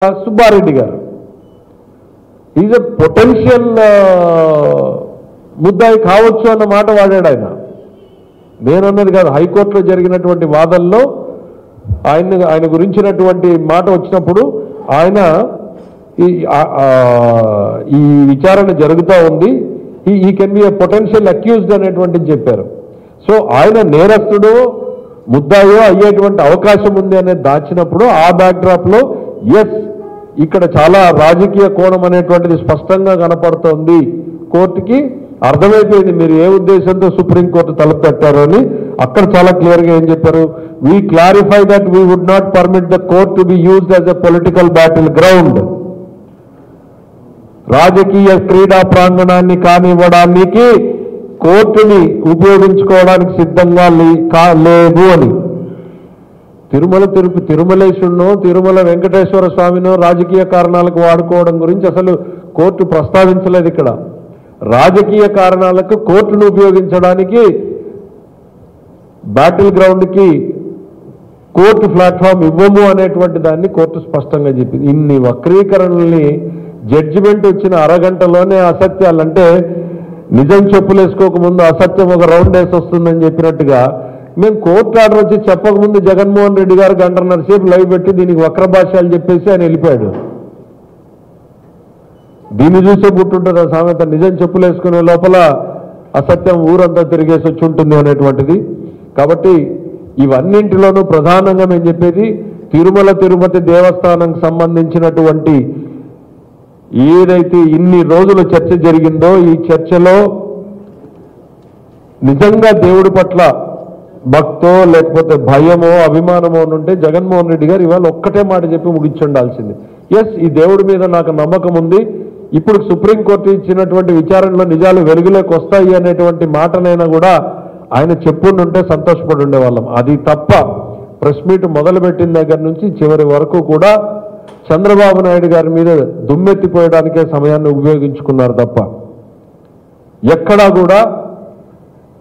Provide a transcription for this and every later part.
సుబ్బారెడ్డి గారు is a potential ముద్దాయి కావచ్చు అన్న మాట వాడాడు ఆయన. నేనన్నది కాదు, హైకోర్టులో జరిగినటువంటి వాదనలో ఆయన గురించినటువంటి మాట వచ్చినప్పుడు ఆయన ఈ విచారణ జరుగుతూ ఉంది, ఈ can be a potential accused అనేటువంటిది చెప్పారు. సో ఆయన నేరస్తుడు ముద్దాయో అయ్యేటువంటి అవకాశం ఉంది అనేది దాచినప్పుడు ఆ బ్యాక్డ్రాప్లో ఎస్ ఇక్కడ చాలా రాజకీయ కోణం అనేటువంటిది స్పష్టంగా కనపడుతోంది. కోర్టుకి అర్థమైపోయింది మీరు ఏ ఉద్దేశంతో సుప్రీంకోర్టు తలుపు తట్టారు అని. అక్కడ చాలా క్లియర్గా ఏం చెప్పారు, we clarify that we would not permit the court to be used as a political battle ground. రాజకీయ క్రీడా ప్రాంగణాన్ని కానివ్వడానికి కోర్టుని ఉపయోగించుకోవడానికి సిద్ధంగా లేదు అని. తిరుమలేశుడినో తిరుమల వెంకటేశ్వర స్వామినో రాజకీయ కారణాలకు వాడుకోవడం గురించి అసలు కోర్టు ప్రస్తావించలేదు. ఇక్కడ రాజకీయ కారణాలకు కోర్టును ఉపయోగించడానికి బ్యాటిల్ గ్రౌండ్కి కోర్టు ప్లాట్ఫామ్ ఇవ్వము అనేటువంటి దాన్ని కోర్టు స్పష్టంగా చెప్పింది. ఇన్ని వక్రీకరణల్ని జడ్జిమెంట్ వచ్చిన అరగంటలోనే అసత్యాలంటే నిజం చెప్పులేసుకోకముందు అసత్యం ఒక రౌండ్ వేసి వస్తుందని చెప్పినట్టుగా మేము కోర్టు ఆర్డర్ వచ్చి చెప్పకముందు జగన్మోహన్ రెడ్డి గారు గంటన్నర సేపు లైవ్ పెట్టి దీనికి వక్ర భాష్యాలు చెప్పేసి ఆయన వెళ్ళిపోయాడు. దీన్ని చూసే పుట్టుంటుంది ఆ సామెత, నిజం చెప్పులేసుకునే లోపల అసత్యం ఊరంతా తిరిగేసి వచ్చి ఉంటుంది అనేటువంటిది. కాబట్టి ఇవన్నింటిలోనూ ప్రధానంగా మేము చెప్పేది తిరుమల తిరుపతి దేవస్థానంకి సంబంధించినటువంటి ఏదైతే ఇన్ని రోజుల చర్చ జరిగిందో ఈ చర్చలో నిజంగా దేవుడి పట్ల భక్తో లేకపోతే భయమో అభిమానమో ఉంటే జగన్మోహన్ రెడ్డి గారు ఇవాళ ఒక్కటే మాట చెప్పి ముగించుండాల్సింది, ఎస్ ఈ దేవుడి మీద నాకు నమ్మకం ఉంది, ఇప్పుడు సుప్రీంకోర్టు ఇచ్చినటువంటి విచారణలో నిజాలు వెలుగులోకి వస్తాయి అనేటువంటి మాటనైనా కూడా ఆయన చెప్పుంటే సంతోషపడి ఉండేవాళ్ళం. అది తప్ప ప్రెస్ మీట్ మొదలుపెట్టిన దగ్గర నుంచి చివరి వరకు కూడా చంద్రబాబు నాయుడు గారి మీద దుమ్మెత్తిపోయడానికే సమయాన్ని ఉపయోగించుకున్నారు తప్ప ఎక్కడా కూడా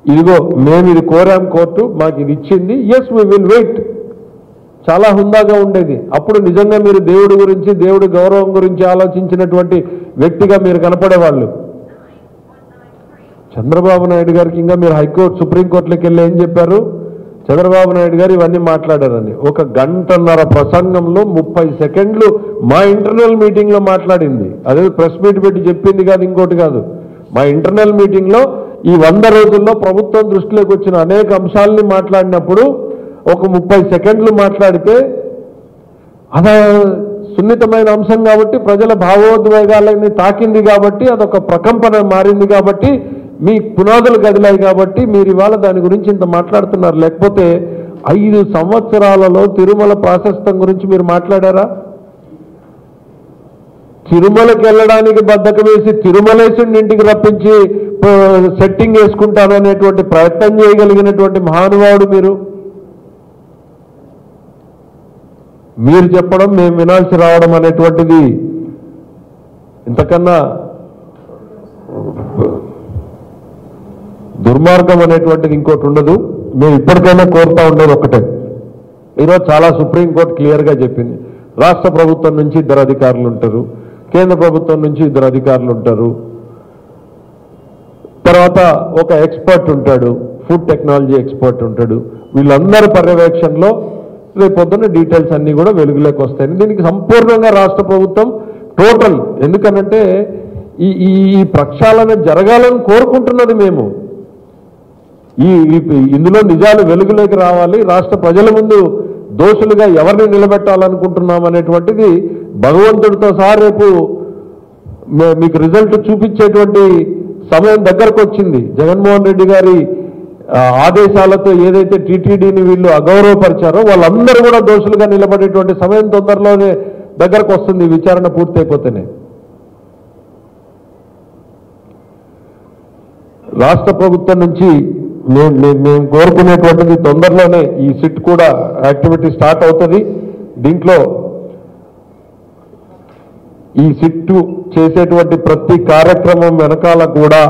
ఇదిగో మేము ఇది కోరాం కోర్టు మాకు ఇది ఇచ్చింది, ఎస్ వీ విల్ వెయిట్, చాలా హుందాగా ఉండేది. అప్పుడు నిజంగా మీరు దేవుడి గురించి దేవుడి గౌరవం గురించి ఆలోచించినటువంటి వ్యక్తిగా మీరు కనపడేవాళ్ళు. చంద్రబాబు నాయుడు గారికి ఇంకా మీరు హైకోర్టు సుప్రీంకోర్టులోకి వెళ్ళి ఏం చెప్పారు, చంద్రబాబు నాయుడు గారు ఇవన్నీ మాట్లాడారని. ఒక గంటన్నర ప్రసంగంలో 30 సెకండ్లు మా ఇంటర్నల్ మీటింగ్లో మాట్లాడింది. అదే ప్రెస్ మీట్ పెట్టి చెప్పింది కాదు, ఇంకోటి కాదు. మా ఇంటర్నల్ మీటింగ్లో ఈ 100 రోజుల్లో ప్రభుత్వం దృష్టిలోకి వచ్చిన అనేక అంశాలని మాట్లాడినప్పుడు ఒక 30 సెకండ్లు మాట్లాడితే అది సున్నితమైన అంశం కాబట్టి ప్రజల భావోద్వేగాలని తాకింది కాబట్టి అదొక ప్రకంపన మారింది కాబట్టి మీ పునాదులు కదిలాయి కాబట్టి మీరు ఇవాళ దాని గురించి ఇంత మాట్లాడుతున్నారు. లేకపోతే 5 సంవత్సరాలలో తిరుమల ప్రాశస్త్యం గురించి మీరు మాట్లాడారా? తిరుమలకి వెళ్ళడానికి బద్దకం వేసి తిరుమలేశుడిని ఇంటికి రప్పించి సెట్టింగ్ వేసుకుంటాను అనేటువంటి ప్రయత్నం చేయగలిగినటువంటి మహానుభావుడు మీరు చెప్పడం మేము వినాల్సి రావడం అనేటువంటిది ఇంతకన్నా దుర్మార్గం అనేటువంటిది ఇంకోటి ఉండదు. మేము ఇప్పటికైనా కోరుతా ఉండేది ఒకటే, ఈరోజు చాలా సుప్రీంకోర్టు క్లియర్గా చెప్పింది, రాష్ట్ర ప్రభుత్వం నుంచి 2 అధికారులు ఉంటారు, కేంద్ర ప్రభుత్వం నుంచి 2 అధికారులు ఉంటారు, తర్వాత ఒక ఎక్స్పర్ట్ ఉంటాడు, ఫుడ్ టెక్నాలజీ ఎక్స్పర్ట్ ఉంటాడు. వీళ్ళందరి పర్యవేక్షణలో రేపొద్దున డీటెయిల్స్ అన్నీ కూడా వెలుగులోకి వస్తాయని దీనికి సంపూర్ణంగా రాష్ట్ర ప్రభుత్వం టోటల్, ఎందుకనంటే ఈ ప్రక్షాళన జరగాలని కోరుకుంటున్నది మేము. ఇందులో నిజాలు వెలుగులోకి రావాలి, రాష్ట్ర ప్రజల ముందు దోషులుగా ఎవరిని నిలబెట్టాలనుకుంటున్నాం అనేటువంటిది భగవంతుడితో సహా రేపు మీకు రిజల్ట్ చూపించేటువంటి సమయం దగ్గరకు వచ్చింది. జగన్మోహన్ రెడ్డి గారి ఆదేశాలతో ఏదైతే టీటీడీని వీళ్ళు అగౌరవపరిచారో వాళ్ళందరూ కూడా దోషులుగా నిలబడేటువంటి సమయం తొందరలోనే దగ్గరకు వస్తుంది విచారణ పూర్తయిపోతేనే. రాష్ట్ర ప్రభుత్వం నుంచి మేము కోరుకునేటువంటిది తొందరలోనే ఈ సిట్ కూడా యాక్టివిటీ స్టార్ట్ అవుతుంది. దీంట్లో ఈ సిట్ చేసేటువంటి ప్రతి కార్యక్రమం వెనకాల కూడా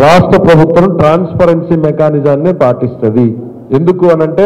రాష్ట్ర ప్రభుత్వం ట్రాన్స్పరెన్సీ మెకానిజాన్ని పాటిస్తుంది. ఎందుకు అనంటే